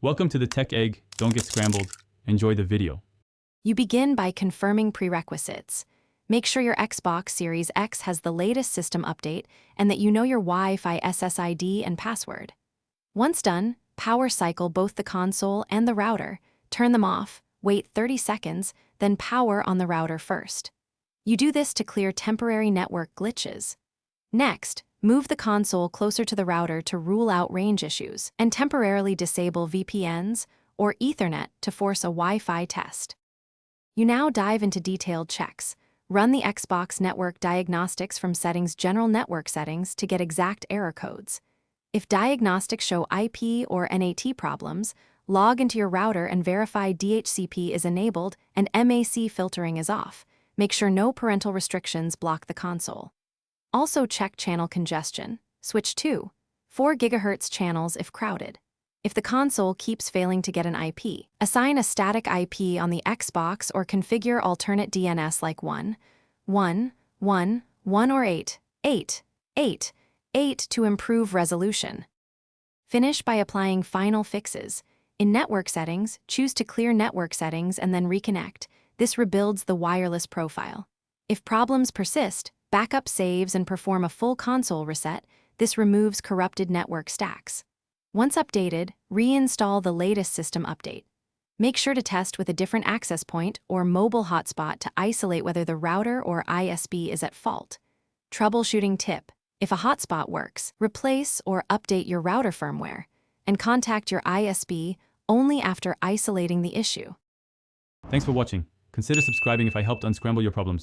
Welcome to the Tech Egg. Don't get scrambled. Enjoy the video. You begin by confirming prerequisites. Make sure your Xbox Series X has the latest system update and that you know your Wi-Fi SSID and password. Once done, power cycle both the console and the router, turn them off, wait 30 seconds, then power on the router first. You do this to clear temporary network glitches. Next, move the console closer to the router to rule out range issues and temporarily disable VPNs or Ethernet to force a Wi-Fi test. You now dive into detailed checks. Run the Xbox network diagnostics from General Network Settings to get exact error codes. If diagnostics show IP or NAT problems, log into your router and verify DHCP is enabled and MAC filtering is off. Make sure no parental restrictions block the console. Also check channel congestion. Switch to 4 GHz channels if crowded. If the console keeps failing to get an IP, assign a static IP on the Xbox or configure alternate DNS like 1, 1, 1, 1 or 8, 8, 8, 8 to improve resolution. Finish by applying final fixes. In network settings, choose to clear network settings and then reconnect. This rebuilds the wireless profile. If problems persist, backup saves and perform a full console reset. This removes corrupted network stacks. Once updated, reinstall the latest system update. Make sure to test with a different access point or mobile hotspot to isolate whether the router or ISP is at fault. Troubleshooting tip: if a hotspot works, replace or update your router firmware, and contact your ISP only after isolating the issue. Thanks for watching. Consider subscribing if I helped unscramble your problems.